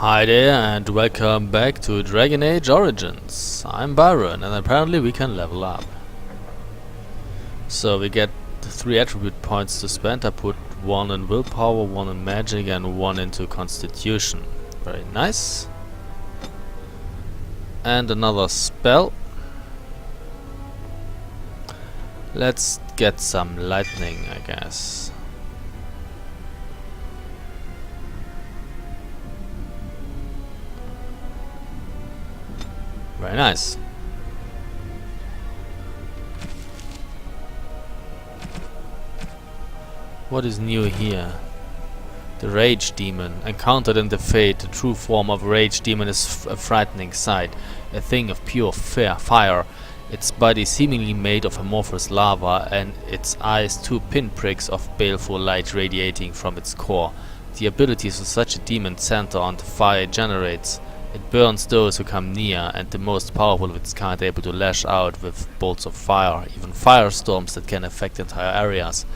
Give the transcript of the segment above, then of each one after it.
Hi there and welcome back to Dragon Age Origins. I'm Byron and apparently we can level up. So we get 3 attribute points to spend. I put 1 in willpower, 1 in magic and 1 into constitution. Very nice. And another spell. Let's get some lightning, I guess. Very nice. What is new here? The Rage Demon. Encountered in the Fate, the true form of a Rage Demon is a frightening sight. A thing of pure fire. Its body seemingly made of amorphous lava and its eyes 2 pinpricks of baleful light radiating from its core. The abilities of such a demon center on the fire it generates. It burns those who come near, and the most powerful of its kind able to lash out with bolts of fire, even firestorms that can affect entire areas.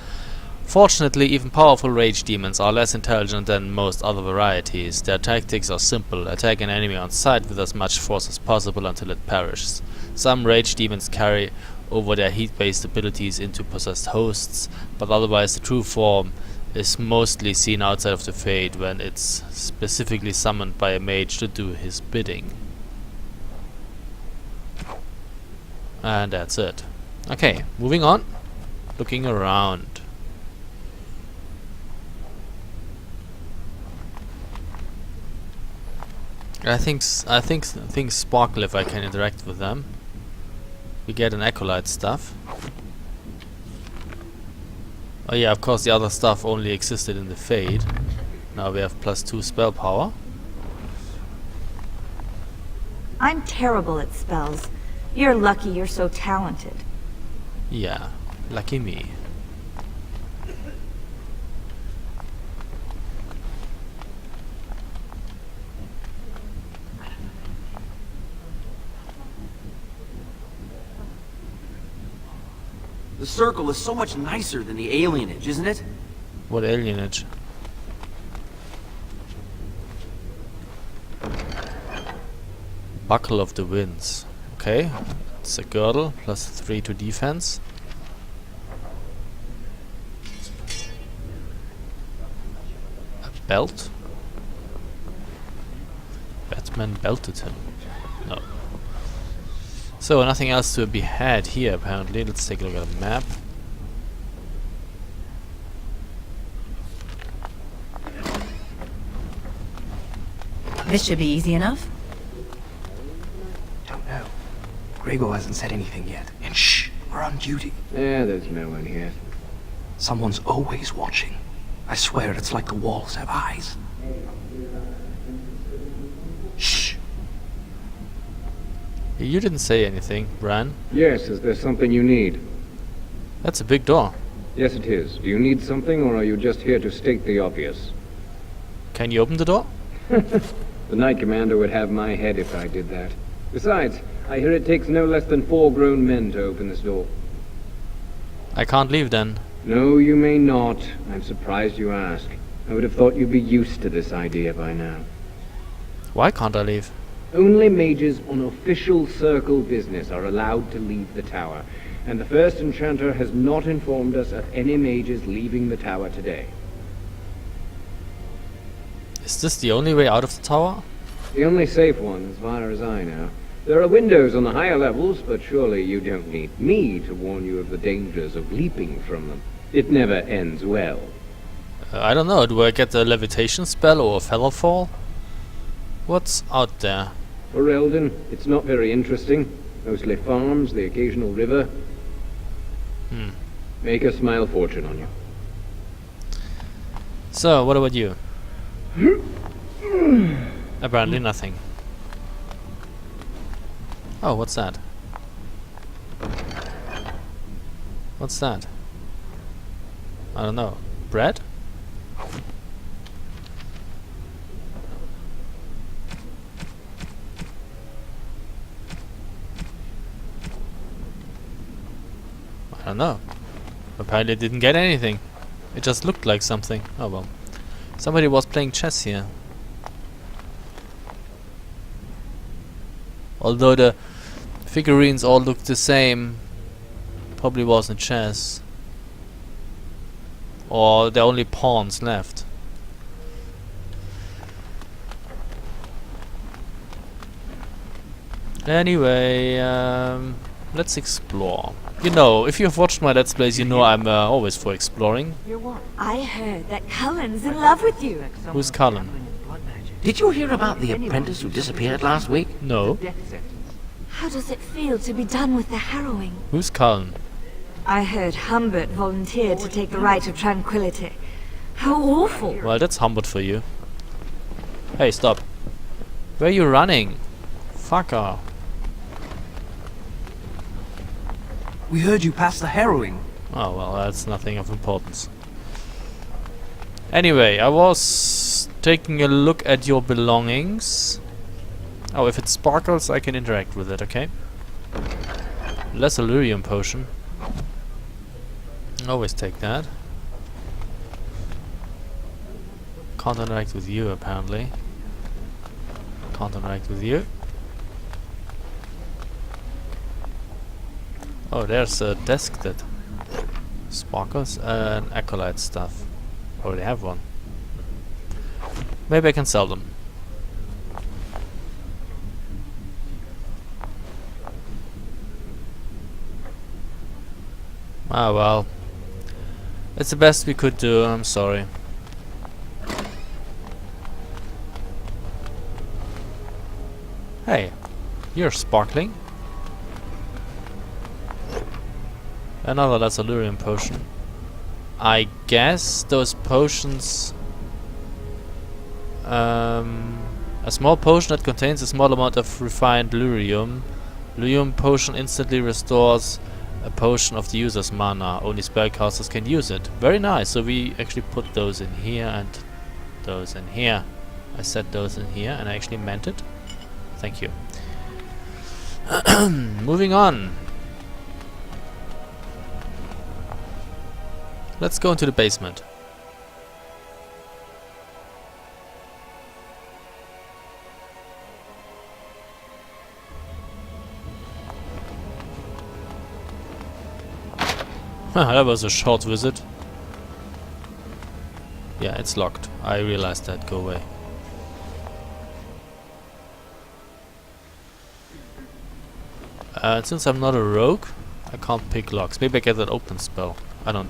Fortunately, even powerful rage demons are less intelligent than most other varieties. Their tactics are simple: attack an enemy on sight with as much force as possible until it perishes. Some rage demons carry over their heat-based abilities into possessed hosts, but otherwise the true form is mostly seen outside of the Fate when it's specifically summoned by a mage to do his bidding. And that's it. Okay, moving on. Looking around. I think things sparkle if I can interact with them. We get an acolyte stuff. Oh yeah, of course the other stuff only existed in the Fade. Now we have +2 spell power. I'm terrible at spells. You're lucky you're so talented. Yeah, lucky me. The circle is so much nicer than the alienage, isn't it? What alienage? Buckle of the Winds. Okay, it's a girdle, +3 to defense. A belt? Batman belted him. No. So, nothing else to be had here apparently. Let's take a look at the map. This should be easy enough. Don't know. Gregor hasn't said anything yet. And shh, we're on duty. Yeah, there's no one here. Someone's always watching. I swear it's like the walls have eyes. Shh. You didn't say anything, Bran. Yes, is there something you need? That's a big door. Yes, it is. Do you need something, or are you just here to state the obvious? Can you open the door? The Knight Commander would have my head if I did that. Besides, I hear it takes no less than 4 grown men to open this door. I can't leave then. No, you may not. I'm surprised you ask. I would have thought you'd be used to this idea by now. Why can't I leave? Only mages on official circle business are allowed to leave the tower, and the first enchanter has not informed us of any mages leaving the tower today. Is this the only way out of the tower? The only safe one, as far as I know. There are windows on the higher levels, but surely you don't need me to warn you of the dangers of leaping from them. It never ends well. I don't know. Do I get a levitation spell or a feather fall? What's out there? For Eldon, it's not very interesting. Mostly farms, the occasional river. Make a smile fortune on you. So, what about you? Apparently nothing. Oh, what's that? What's that? I don't know. Bread? I don't know. Apparently didn't get anything. It just looked like something. Oh well. Somebody was playing chess here. Although the figurines all look the same, probably wasn't chess. Or there are only pawns left. Anyway, let's explore. You know, if you've watched my Let's Plays, you know I'm always for exploring. I heard that Cullen's in love with you. Who's Cullen? Did you hear about the apprentice who disappeared last week? No. How does it feel to be done with the harrowing? Who's Cullen? I heard Humbert volunteered to take the Rite of Tranquility. How awful. Well, that's Humbert for you. Hey, stop. Where are you running? Fucker. We heard you passed the harrowing. Oh, well, that's nothing of importance. Anyway, I was taking a look at your belongings. Oh, if it sparkles, I can interact with it, okay? Less Illyrium potion. Always take that. Can't interact with you, apparently. Can't interact with you. Oh, there's a desk that sparkles and acolyte stuff. Already have one. Maybe I can sell them. Ah well. It's the best we could do, I'm sorry. Hey, you're sparkling. Another Lazarurian potion. I guess those potions... a small potion that contains a small amount of refined lyrium. Lyrium potion instantly restores a potion of the user's mana. Only spellcasters can use it. Very nice. So we actually put those in here and those in here. I said those in here and I actually meant it. Thank you. Moving on. Let's go into the basement. That was a short visit. Yeah, it's locked. I realized that. Go away. Since I'm not a rogue, I can't pick locks. Maybe I get an open spell. I don't...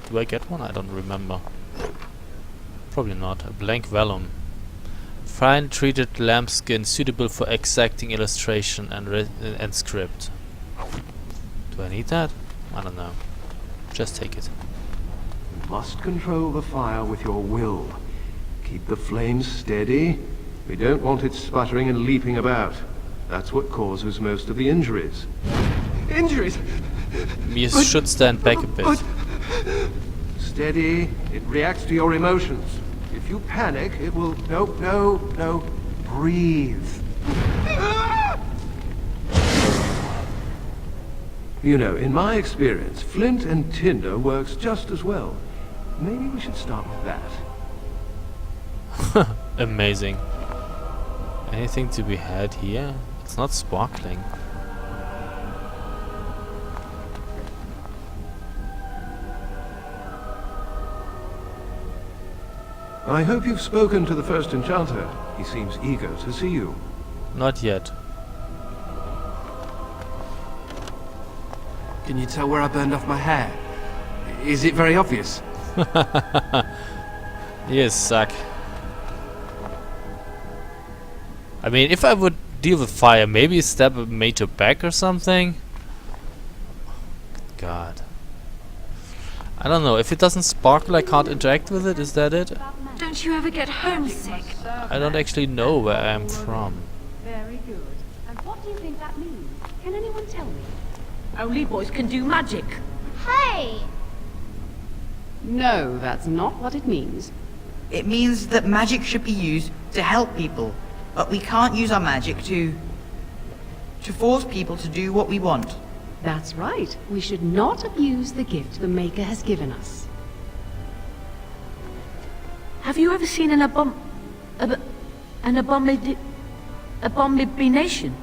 Do I get one? I don't remember. Probably not. A blank vellum. Fine treated lambskin suitable for exacting illustration and script. Do I need that? I don't know. Just take it. You must control the fire with your will. Keep the flames steady. We don't want it sputtering and leaping about. That's what causes most of the injuries. Injuries? You should stand back a bit. Steady. It reacts to your emotions. If you panic, it will... No. Breathe. You know, in my experience, flint and tinder works just as well. Maybe we should start with that. Amazing. Anything to be had here? It's not sparkling. I hope you've spoken to the first enchanter. He seems eager to see you. Not yet. Can you tell where I burned off my hair? Is it very obvious? You suck. I mean, if I would deal with fire, maybe stab a major back or something? God. I don't know, if it doesn't sparkle I can't interact with it, is that it? Don't you ever get homesick? I don't actually know where I am from. Very good. And what do you think that means? Can anyone tell me? Only boys can do magic. Hey! No, that's not what it means. It means that magic should be used to help people, but we can't use our magic to force people to do what we want. That's right. We should not abuse the gift the Maker has given us. Have you ever seen an abomination?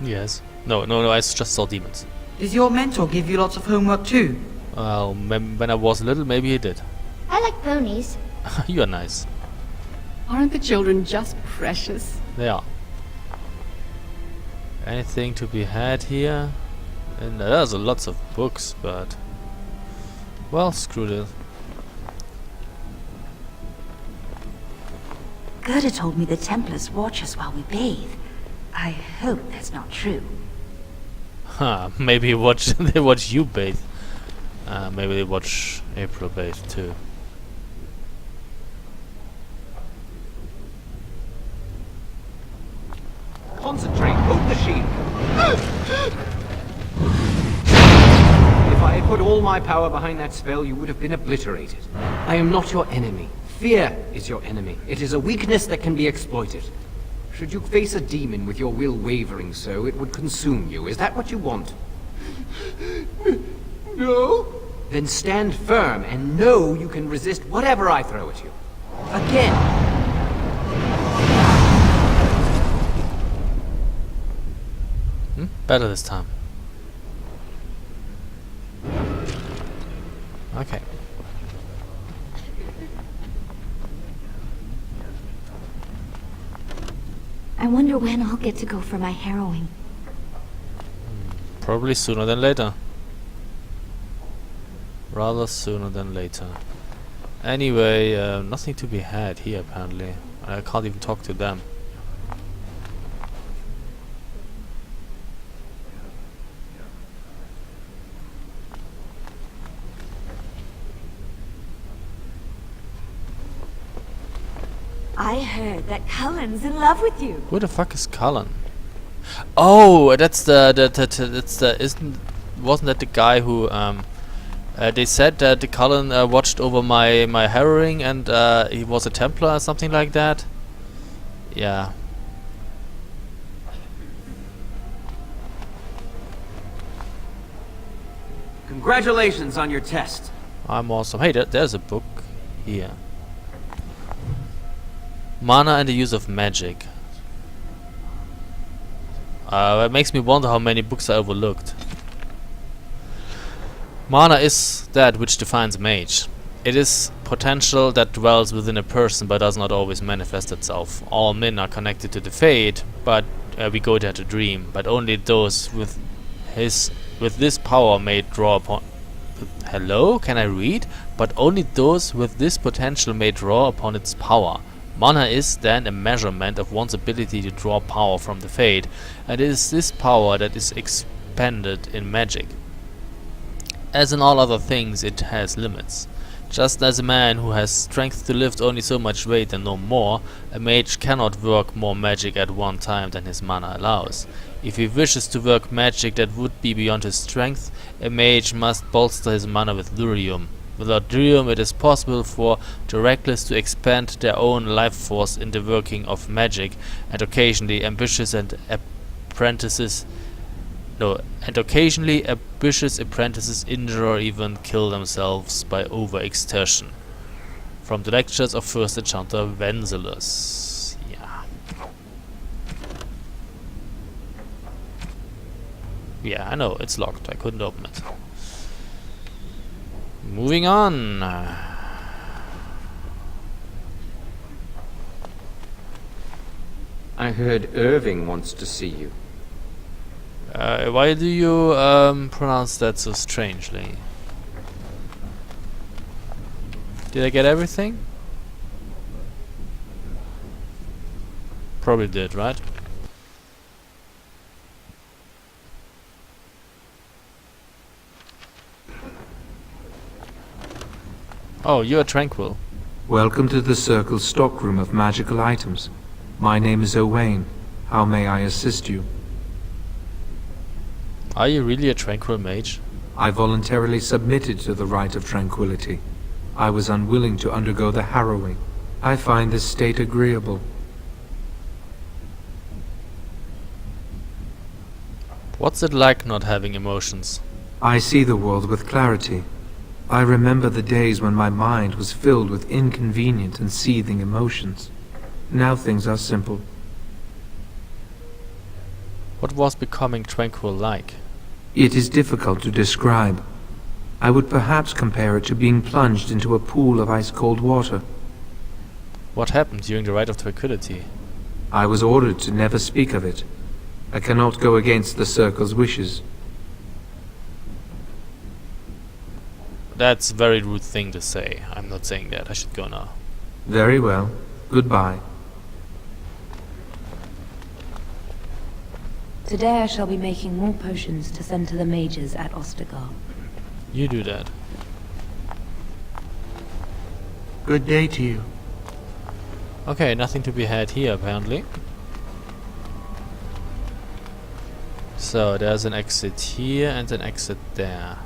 Yes. No, I just saw demons. Does your mentor give you lots of homework too? Well, when I was little, maybe he did. I like ponies. You are nice. Aren't the children just precious? They are. Anything to be had here? And there's lots of books, but... Well, screw this. Gerda told me the Templars watch us while we bathe. I hope that's not true. Huh, maybe they watch you bathe. Maybe they watch April bathe too. Concentrate, hold the shield. If I had put all my power behind that spell, you would have been obliterated. I am not your enemy. Fear is your enemy. It is a weakness that can be exploited. Should you face a demon with your will wavering so, it would consume you. Is that what you want? No? Then stand firm and know you can resist whatever I throw at you. Again. Better this time. Okay. I wonder when I'll get to go for my harrowing. Probably sooner than later. Rather sooner than later. Anyway, nothing to be had here apparently. I can't even talk to them. I heard that Cullen's in love with you. Who the fuck is Cullen? Oh, that's wasn't that the guy who they said that the Cullen watched over my harrowing and he was a Templar or something like that? Yeah. Congratulations on your test. I'm awesome. Hey, there's a book here. Mana and the use of magic. It makes me wonder how many books I overlooked. Mana is that which defines mage. It is potential that dwells within a person but does not always manifest itself. All men are connected to the Fate, but we go there to dream. But only those with this power may draw upon... Hello? Can I read? But only those with this potential may draw upon its power. Mana is then a measurement of one's ability to draw power from the Fate, and it is this power that is expended in magic. As in all other things, it has limits. Just as a man who has strength to lift only so much weight and no more, a mage cannot work more magic at one time than his mana allows. If he wishes to work magic that would be beyond his strength, a mage must bolster his mana with lyrium. Without lyrium, it is possible for the reckless to expend their own life force in the working of magic, and occasionally ambitious apprentices injure or even kill themselves by overexertion. From the lectures of First Enchanter Wenzelus. Yeah. Yeah, I know, it's locked. I couldn't open it. Moving on. I heard Irving wants to see you. Why do you pronounce that so strangely? Did I get everything? Probably did, right? Oh, you are tranquil. Welcome to the Circle's stockroom of magical items. My name is Owain. How may I assist you? Are you really a tranquil mage? I voluntarily submitted to the rite of tranquility. I was unwilling to undergo the harrowing. I find this state agreeable. What's it like not having emotions? I see the world with clarity. I remember the days when my mind was filled with inconvenient and seething emotions. Now things are simple. What was becoming tranquil like? It is difficult to describe. I would perhaps compare it to being plunged into a pool of ice-cold water. What happened during the Rite of Tranquility? I was ordered to never speak of it. I cannot go against the Circle's wishes. That's a very rude thing to say. I'm not saying that. I should go now. Very well. Goodbye. Today I shall be making more potions to send to the mages at Ostergar. You do that. Good day to you. Okay, nothing to be had here apparently. So there's an exit here and an exit there.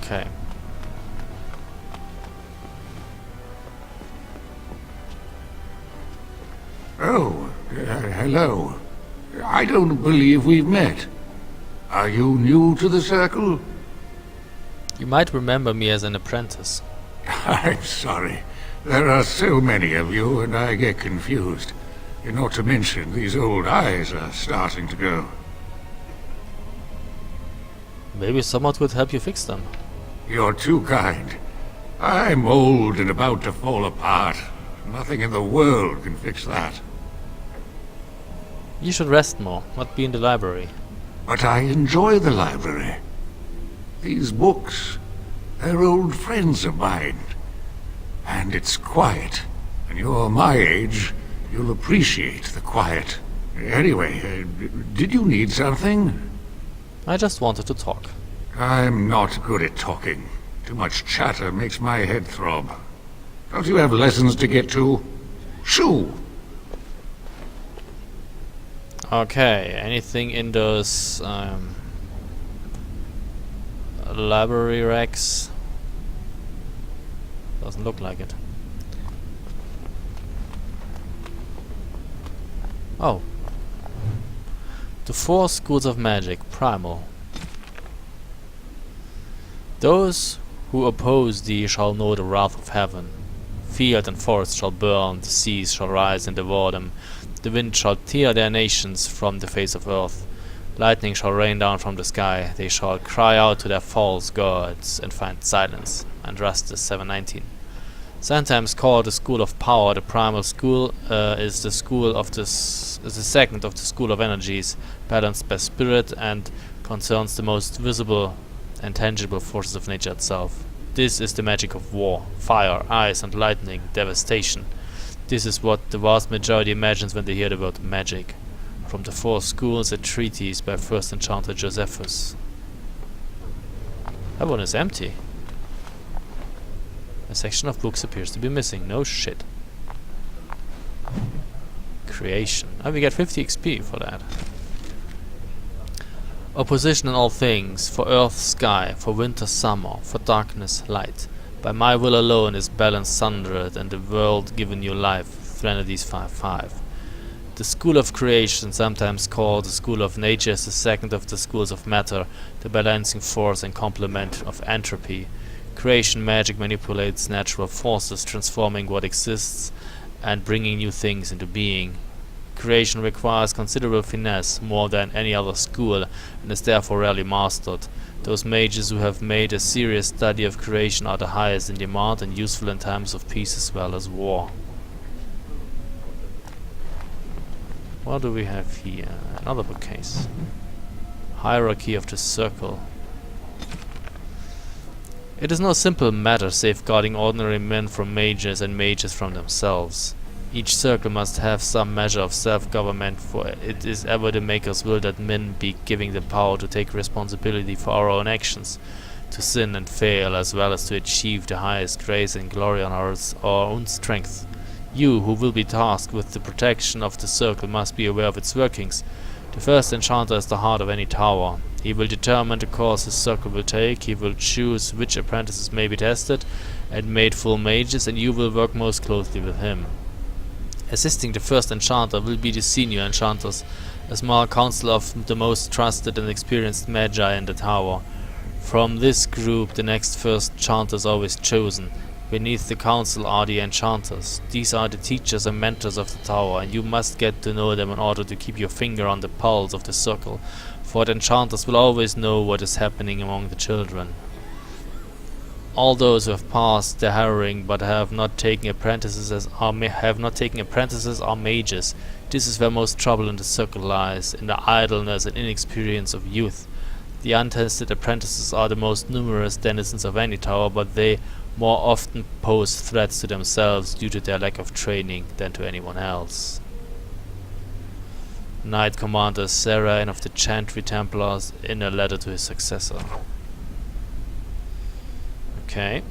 Okay. Oh, hello. I don't believe we've met. Are you new to the Circle? You might remember me as an apprentice. I'm sorry. There are so many of you, and I get confused. Not to mention, these old eyes are starting to go. Maybe someone would help you fix them. You're too kind. I'm old and about to fall apart. Nothing in the world can fix that. You should rest more, not be in the library. But I enjoy the library. These books, they're old friends of mine. And it's quiet. When you're my age, you'll appreciate the quiet. Anyway, did you need something? I just wanted to talk. I'm not good at talking. Too much chatter makes my head throb. Don't you have lessons to get to? Shoo! Okay, anything in those library racks? Doesn't look like it. Oh. The 4 schools of magic, primal. Those who oppose thee shall know the wrath of heaven. Field and forest shall burn, the seas shall rise and devour them. The wind shall tear their nations from the face of earth. Lightning shall rain down from the sky. They shall cry out to their false gods and find silence. And rest is 719. Sometimes called the school of power, the primal school is the school of is the second of the school of energies, balanced by spirit and concerns the most visible and tangible forces of nature itself. This is the magic of war, fire, ice and lightning, devastation. This is what the vast majority imagines when they hear the word magic. From the 4 schools, a treatise by first enchanter Josephus. That one is empty. A section of books appears to be missing. No shit. Creation. Oh, we get 50 XP for that. Opposition in all things, for earth, sky, for winter, summer, for darkness, light. By my will alone is balance sundered, and the world given new life. Threnodies 5:5. The school of creation, sometimes called the school of nature, is the second of the schools of matter, the balancing force and complement of entropy. Creation magic manipulates natural forces, transforming what exists and bringing new things into being. Creation requires considerable finesse, more than any other school, and is therefore rarely mastered. Those mages who have made a serious study of creation are the highest in demand and useful in times of peace as well as war. What do we have here? Another bookcase. Hierarchy of the Circle. It is no simple matter safeguarding ordinary men from mages and mages from themselves. Each circle must have some measure of self-government, for it is ever the Maker's will that men be given the power to take responsibility for our own actions, to sin and fail, as well as to achieve the highest grace and glory on our own strength. You, who will be tasked with the protection of the circle, must be aware of its workings. The first enchanter is the heart of any tower. He will determine the course his circle will take, he will choose which apprentices may be tested and made full mages, and you will work most closely with him. Assisting the first enchanter will be the senior enchanters, a small council of the most trusted and experienced magi in the tower. From this group, the next first enchanter is always chosen. Beneath the council are the enchanters. These are the teachers and mentors of the tower, and you must get to know them in order to keep your finger on the pulse of the circle, for the enchanters will always know what is happening among the children. All those who have passed the harrowing but have not taken apprentices are mages. This is where most trouble in the circle lies, in the idleness and inexperience of youth. The untested apprentices are the most numerous denizens of any tower, but they more often pose threats to themselves due to their lack of training than to anyone else. Knight Commander Serain of the Chantry Templars in a letter to his successor. Okay.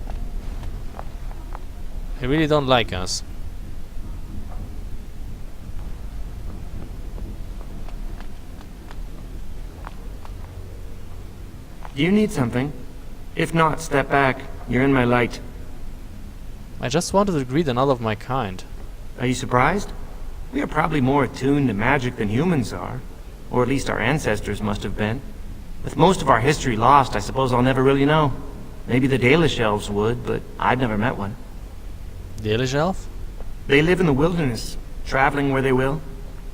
They really don't like us. Do you need something? If not, step back. You're in my light. I just wanted to greet another of my kind. Are you surprised? We are probably more attuned to magic than humans are. Or at least our ancestors must have been. With most of our history lost, I suppose I'll never really know. Maybe the Dalish elves would, but I've never met one. Dalish elf? They live in the wilderness, traveling where they will.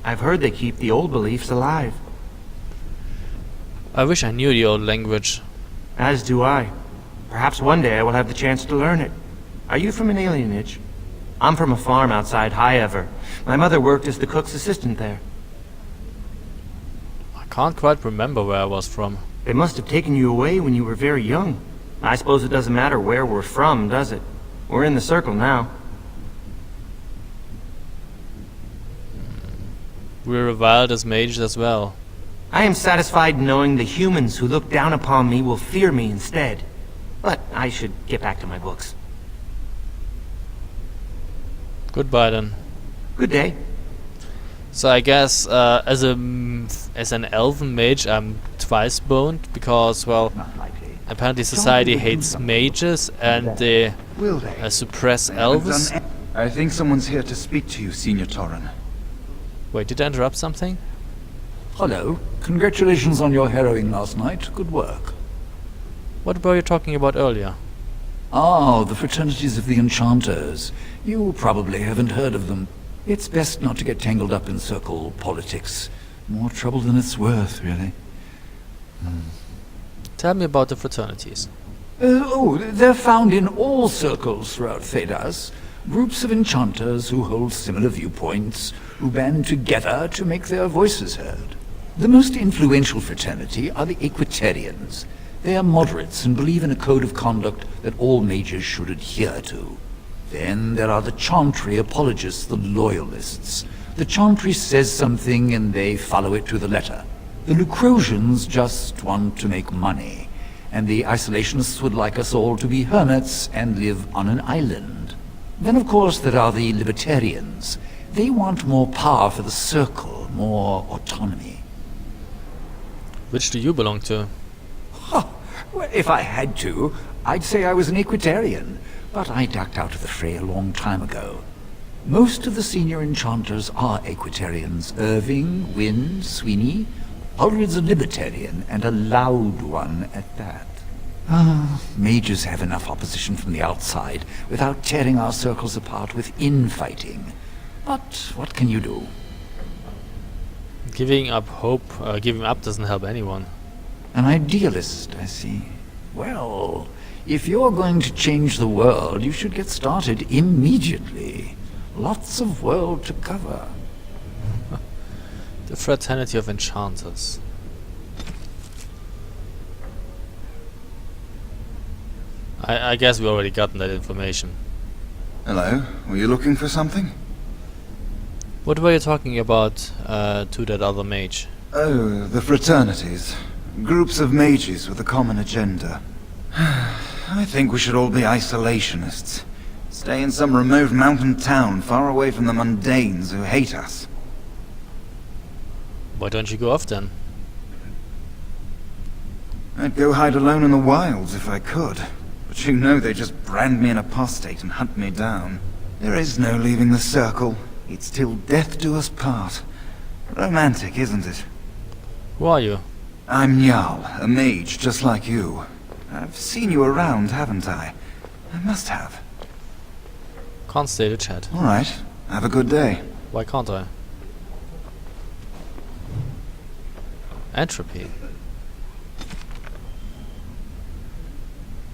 I've heard they keep the old beliefs alive. I wish I knew the old language. As do I. Perhaps one day I will have the chance to learn it. Are you from an alienage? I'm from a farm outside Highever. My mother worked as the cook's assistant there. I can't quite remember where I was from. They must have taken you away when you were very young. I suppose it doesn't matter where we're from, does it? We're in the circle now. We're reviled as mages as well. I am satisfied knowing the humans who look down upon me will fear me instead. But I should get back to my books. Goodbye then. Good day. So I guess as an elven mage I'm twice boned because, well, apparently society hates mages and they suppress elves. I think someone's here to speak to you, Senior Torren. Wait, did I interrupt something? Hello. Congratulations on your harrowing last night. Good work. What were you talking about earlier? Ah, the fraternities of the enchanters. You probably haven't heard of them. It's best not to get tangled up in circle politics. More trouble than it's worth, really. Tell me about the fraternities. They're found in all circles throughout Thedas. Groups of enchanters who hold similar viewpoints, who band together to make their voices heard. The most influential fraternity are the Equitarians. They are moderates and believe in a code of conduct that all mages should adhere to. Then there are the Chantry apologists, the Loyalists. The Chantry says something and they follow it to the letter. The Lucrosians just want to make money, and the Isolationists would like us all to be hermits and live on an island. Then of course there are the Libertarians. They want more power for the Circle, more autonomy. Which do you belong to? Well, if I had to, I'd say I was an Equitarian, but I ducked out of the fray a long time ago. Most of the senior enchanters are Equitarians. Irving, Wynne, Sweeney. Ulrid's a Libertarian, and a loud one at that. Mages have enough opposition from the outside without tearing our circles apart with infighting. But what can you do? Giving up doesn't help anyone. An idealist, I see. Well, if you're going to change the world, you should get started immediately. Lots of world to cover. The Fraternity of Enchanters. I guess we already gotten that information. Hello, were you looking for something? What were you talking about to that other mage? Oh, the fraternities. Groups of mages with a common agenda. I think we should all be isolationists. Stay in some remote mountain town far away from the mundanes who hate us. Why don't you go off then? I'd go hide alone in the wilds if I could. But you know they just brand me an apostate and hunt me down. There is no leaving the circle. It's till death do us part. Romantic, isn't it? Who are you? I'm Njal, a mage just like you. I've seen you around, haven't I? I must have. Can't stay to chat. Alright, have a good day. Why can't I? Entropy.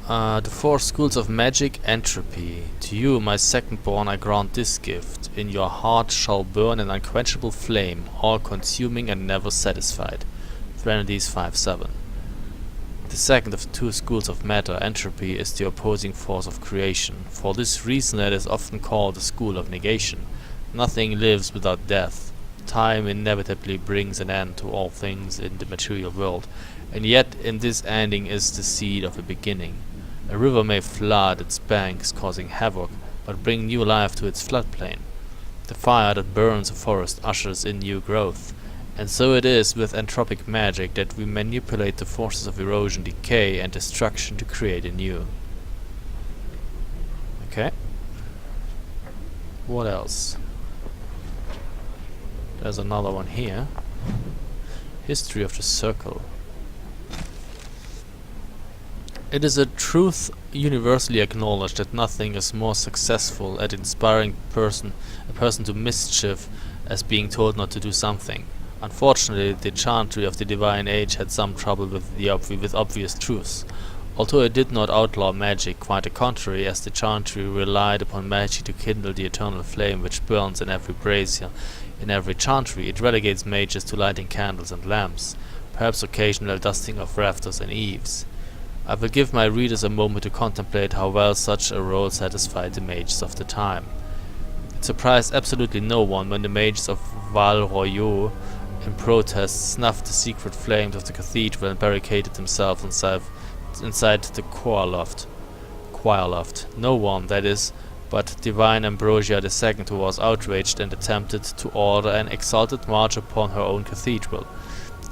The 4 schools of magic, entropy. To you, my second-born, I grant this gift. In your heart shall burn an unquenchable flame, all-consuming and never satisfied. Threnodies 5:7. The second of the 2 schools of matter, entropy, is the opposing force of creation. For this reason it is often called the school of negation. Nothing lives without death. Time inevitably brings an end to all things in the material world, and yet in this ending is the seed of a beginning. A river may flood its banks, causing havoc, but bring new life to its floodplain. The fire that burns a forest ushers in new growth. And so it is with entropic magic that we manipulate the forces of erosion, decay, and destruction to create anew. Okay. What else? There's another one here. History of the Circle. It is a truth universally acknowledged that nothing is more successful at inspiring a person to mischief as being told not to do something. Unfortunately, the chantry of the Divine Age had some trouble with obvious truths. Although it did not outlaw magic, quite the contrary, as the chantry relied upon magic to kindle the eternal flame which burns in every brazier. In every chantry, it relegates mages to lighting candles and lamps, perhaps occasional dusting of rafters and eaves. I will give my readers a moment to contemplate how well such a role satisfied the mages of the time. It surprised absolutely no one when the mages of Val Royeaux, in protest, snuffed the secret flames of the cathedral and barricaded themselves inside the choir loft. No one, that is, but Divine Ambrosia II, who was outraged and attempted to order an exalted march upon her own cathedral.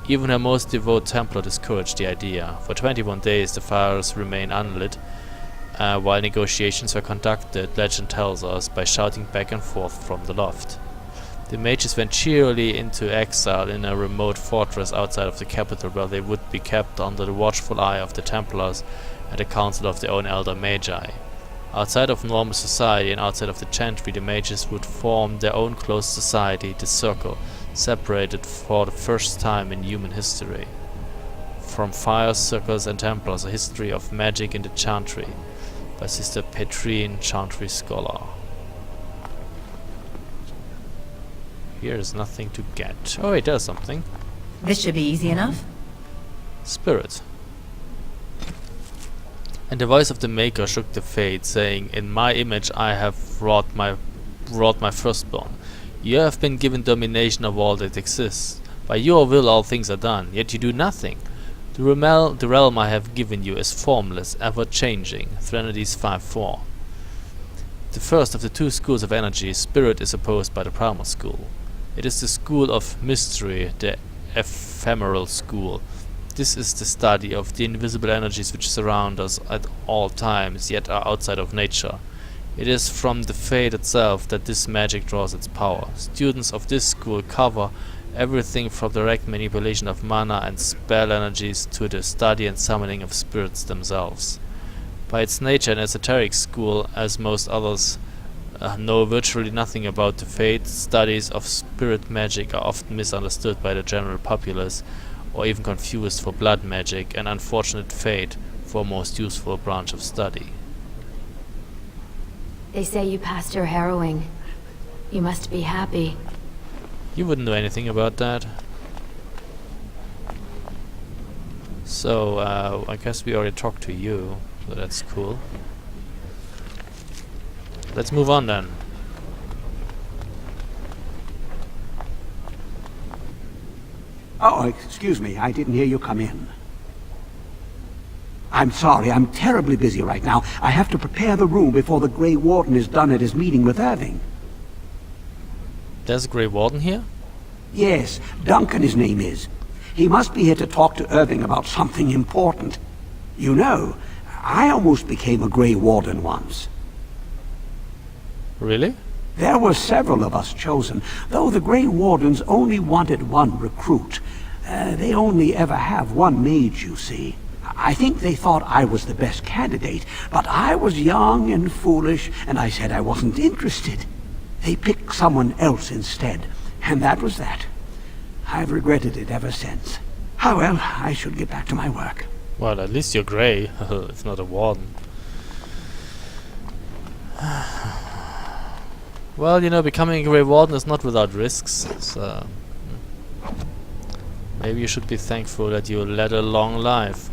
Even her most devout Templar discouraged the idea. For 21 days the fires remained unlit, while negotiations were conducted, legend tells us, by shouting back and forth from the loft. The mages went cheerily into exile in a remote fortress outside of the capital, where they would be kept under the watchful eye of the Templars and the council of their own elder Magi. Outside of normal society and outside of the chantry, the mages would form their own close society, the Circle, separated for the first time in human history. From Fire, Circles and Templars, a history of magic in the chantry, by Sister Petrine, chantry scholar. Here is nothing to get. Oh wait, there's something. This should be easy enough. Spirit. And the voice of the Maker shook the fate, saying, "In my image I have wrought my firstborn. You have been given domination of all that exists. By your will all things are done, yet you do nothing. The realm I have given you is formless, ever-changing." Threnodies 5:4. The first of the 2 schools of energy, spirit, is opposed by the primal school. It is the school of mystery, the ephemeral school. This is the study of the invisible energies which surround us at all times, yet are outside of nature. It is from the fate itself that this magic draws its power. Students of this school cover everything from direct manipulation of mana and spell energies to the study and summoning of spirits themselves. By its nature, an esoteric school, as most others know virtually nothing about the fate, studies of spirit magic are often misunderstood by the general populace, or even confused for blood magic, an unfortunate fate for a most useful branch of study. They say you passed your harrowing. You must be happy. You wouldn't know anything about that. So, I guess we already talked to you, so that's cool. Let's move on then. Oh, excuse me, I didn't hear you come in. I'm sorry, I'm terribly busy right now. I have to prepare the room before the Grey Warden is done at his meeting with Irving. There's a Grey Warden here? Yes, Duncan his name is. He must be here to talk to Irving about something important. You know, I almost became a Grey Warden once. Really? There were several of us chosen, though the Grey Wardens only wanted one recruit. They only ever have one mage, you see. I think they thought I was the best candidate, but I was young and foolish, and I said I wasn't interested. They picked someone else instead, and that was that. I've regretted it ever since. Oh well, I should get back to my work. Well, at least you're grey. It's not a warden. Well, you know, becoming a grey warden is not without risks, so... maybe you should be thankful that you led a long life.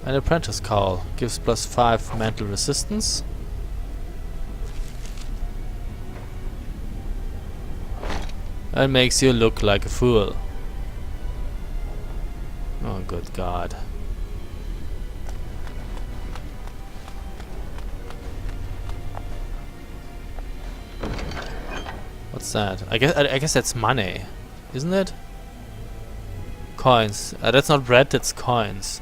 An apprentice cowl gives +5 mental resistance. And makes you look like a fool. Oh, good God. What's that? I guess that's money, isn't it? Coins. That's not bread, that's coins.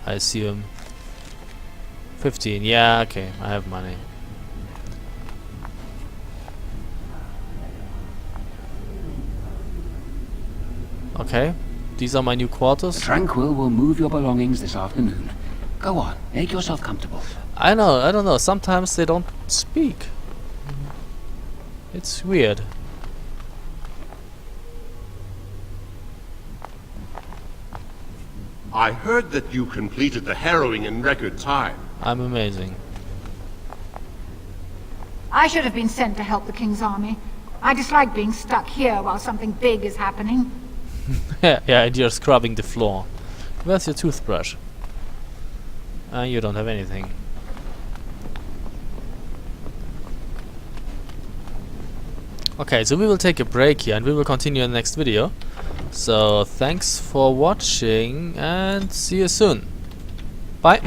I assume. 15. Yeah, okay. I have money. Okay. These are my new quarters. Tranquil will move your belongings this afternoon. Go on, make yourself comfortable. I don't know. Sometimes they don't speak. It's weird. I heard that you completed the harrowing in record time. I'm amazing. I should have been sent to help the King's army. I dislike being stuck here while something big is happening. Yeah, and you're scrubbing the floor. Where's your toothbrush? You don't have anything. Okay, so we will take a break here and we will continue in the next video. So, thanks for watching and see you soon. Bye!